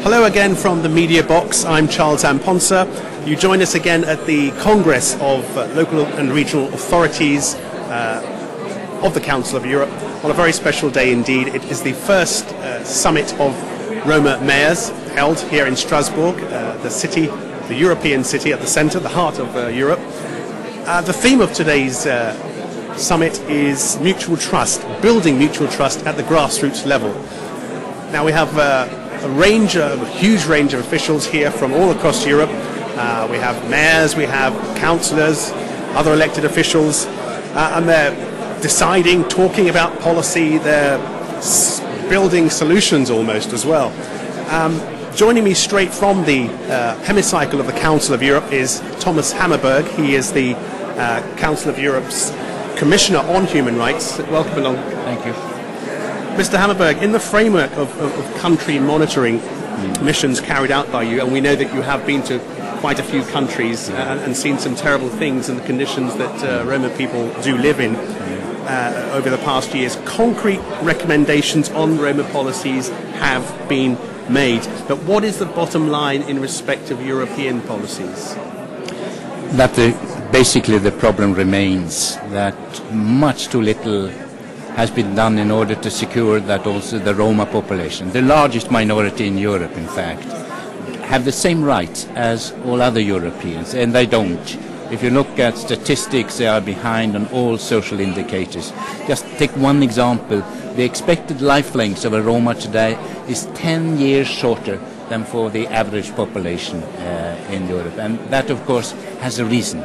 Hello again from the Media Box. I'm Charles Amponsa. You join us again at the Congress of Local and Regional Authorities of the Council of Europe on a very special day indeed. It is the first summit of Roma mayors held here in Strasbourg, the European city at the centre, the heart of Europe. The theme of today's summit is mutual trust, building mutual trust at the grassroots level. Now we have a huge range of officials here from all across Europe. We have mayors, we have councillors, other elected officials, and they're deciding, talking about policy, they're building solutions almost as well. Joining me straight from the hemicycle of the Council of Europe is Thomas HAMMARBERG. He is the Council of Europe's Commissioner on Human Rights. Welcome along. Thank you. Mr. HAMMARBERG, in the framework of country monitoring missions carried out by you, and we know that you have been to quite a few countries and seen some terrible things in the conditions that Roma people do live in over the past years, concrete recommendations on Roma policies have been made. But what is the bottom line in respect of European policies? That basically the problem remains that much too little has been done in order to secure that also the Roma population, the largest minority in Europe in fact, have the same rights as all other Europeans, and they don't. If you look at statistics, they are behind on all social indicators. Just take one example. The expected life length of a Roma today is 10 years shorter than for the average population in Europe, and that of course has a reason.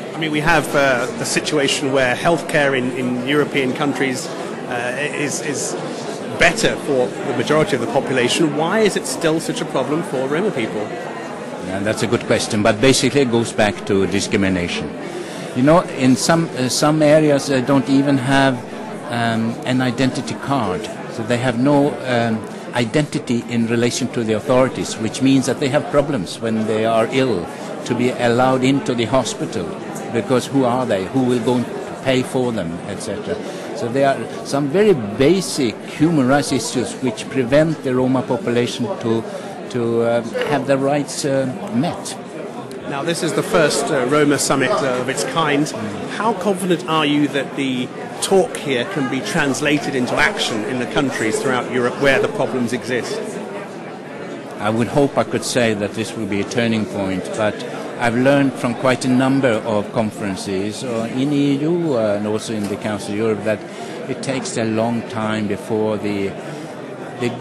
I mean, we have a situation where healthcare in European countries is better for the majority of the population. Why is it still such a problem for Roma people? And that's a good question, but basically it goes back to discrimination. You know, in some areas they don't even have an identity card, so they have no identity in relation to the authorities, which means that they have problems when they are ill to be allowed into the hospital, because who are they, who will go and pay for them, etc. So there are some very basic human rights issues which prevent the Roma population to have their rights met. Now this is the first Roma summit of its kind. How confident are you that the talk here can be translated into action in the countries throughout Europe where the problems exist? I would hope I could say that this will be a turning point, but I've learned from quite a number of conferences in EU and also in the Council of Europe that it takes a long time before the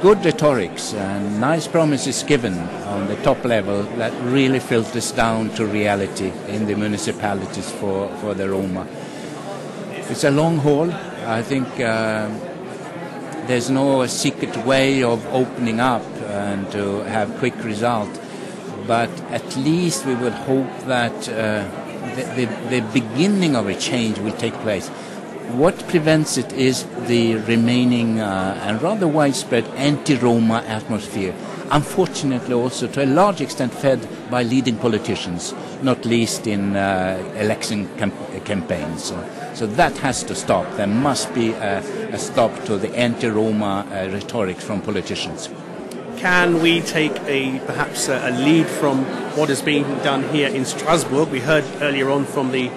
good rhetorics and nice promises given on the top level that really filters down to reality in the municipalities for the Roma. It's a long haul. I think there's no secret way of opening up and to have quick result, but at least we would hope that the beginning of a change will take place. What prevents it is the remaining and rather widespread anti-Roma atmosphere, unfortunately also to a large extent fed by leading politicians, not least in election campaigns. So that has to stop. There must be a stop to the anti-Roma rhetoric from politicians. Can we take perhaps a lead from what is being done here in Strasbourg? We heard earlier on from the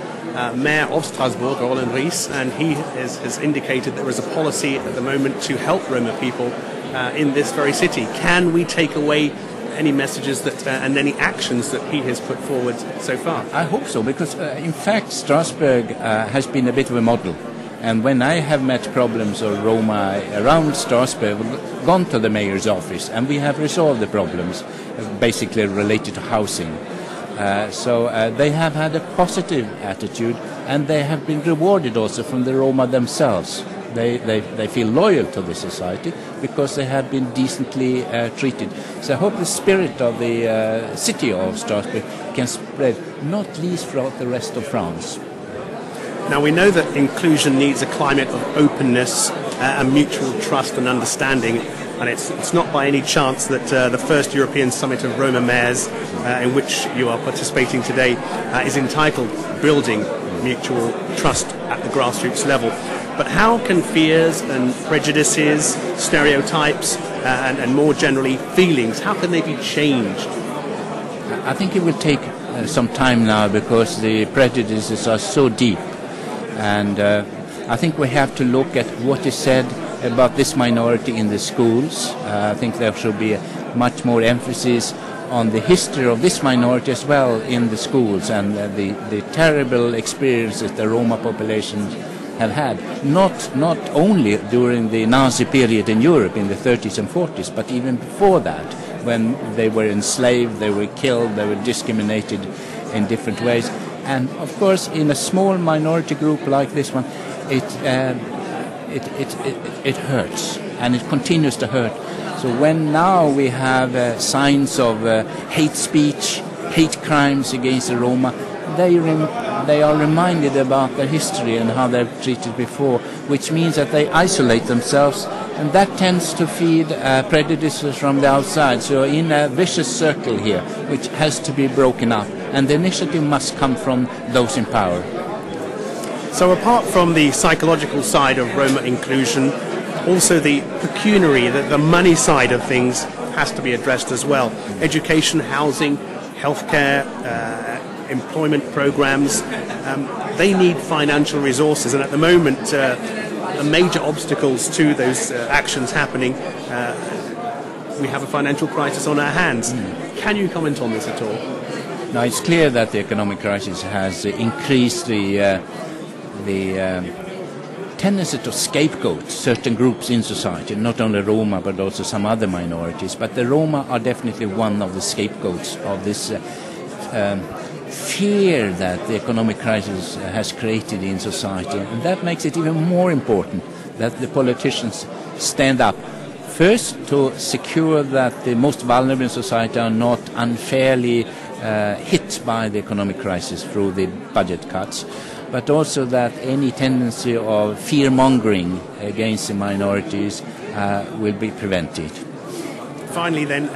Mayor of Strasbourg, Organised, and he has indicated there is a policy at the moment to help Roma people in this very city. Can we take away any messages that and any actions that he has put forward so far? I hope so, because in fact Strasbourg has been a bit of a model. And when I have met problems of Roma around Strasbourg, we've gone to the mayor's office and we have resolved the problems basically related to housing. So they have had a positive attitude, and they have been rewarded also from the Roma themselves. They feel loyal to the society because they have been decently treated. So I hope the spirit of the city of Strasbourg can spread, not least throughout the rest of France. Now we know that inclusion needs a climate of openness and mutual trust and understanding. And it's not by any chance that the first European Summit of Roma Mayors, in which you are participating today, is entitled Building Mutual Trust at the Grassroots Level. But how can fears and prejudices, stereotypes, and more generally feelings, how can they be changed? I think it will take some time now because the prejudices are so deep, and I think we have to look at what is said about this minority in the schools. I think there should be much more emphasis on the history of this minority as well in the schools, and the terrible experiences the Roma population have had, not only during the Nazi period in Europe in the 30s and 40s, but even before that, when they were enslaved, they were killed, they were discriminated in different ways. And of course, in a small minority group like this one, it hurts, and it continues to hurt. So when now we have signs of hate speech, hate crimes against the Roma, they are reminded about their history and how they're treated before, which means that they isolate themselves, and that tends to feed prejudices from the outside. So in a vicious circle here, which has to be broken up, and the initiative must come from those in power. So apart from the psychological side of Roma inclusion, also the pecuniary, the money side of things has to be addressed as well. Education, housing, healthcare, employment programs, they need financial resources, and at the moment the major obstacles to those actions happening, we have a financial crisis on our hands. Can you comment on this at all? Now, it's clear that the economic crisis has increased the tendency to scapegoat certain groups in society, not only Roma but also some other minorities. But the Roma are definitely one of the scapegoats of this fear that the economic crisis has created in society. And that makes it even more important that the politicians stand up. First, to secure that the most vulnerable in society are not unfairly hit by the economic crisis through the budget cuts, but also that any tendency of fear-mongering against the minorities will be prevented. Finally then,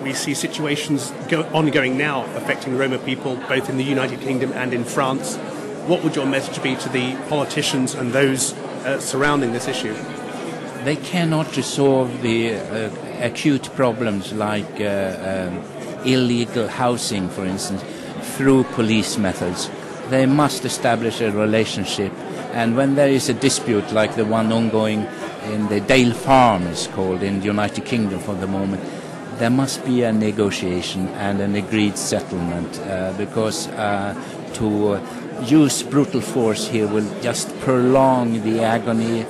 we see situations ongoing now affecting Roma people both in the United Kingdom and in France. What would your message be to the politicians and those surrounding this issue? They cannot resolve the acute problems like illegal housing, for instance, through police methods. They must establish a relationship, and when there is a dispute like the one ongoing in the Dale Farm is called in the United Kingdom for the moment, there must be a negotiation and an agreed settlement, because to use brutal force here will just prolong the agony,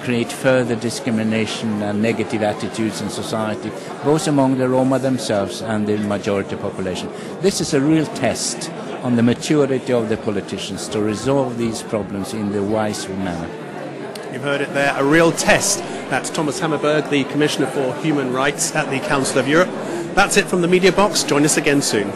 create further discrimination and negative attitudes in society, both among the Roma themselves and the majority population. This is a real test on the maturity of the politicians to resolve these problems in the wise manner. You've heard it there, a real test. That's Thomas HAMMARBERG, the Commissioner for Human Rights at the Council of Europe. That's it from the Media Box. Join us again soon.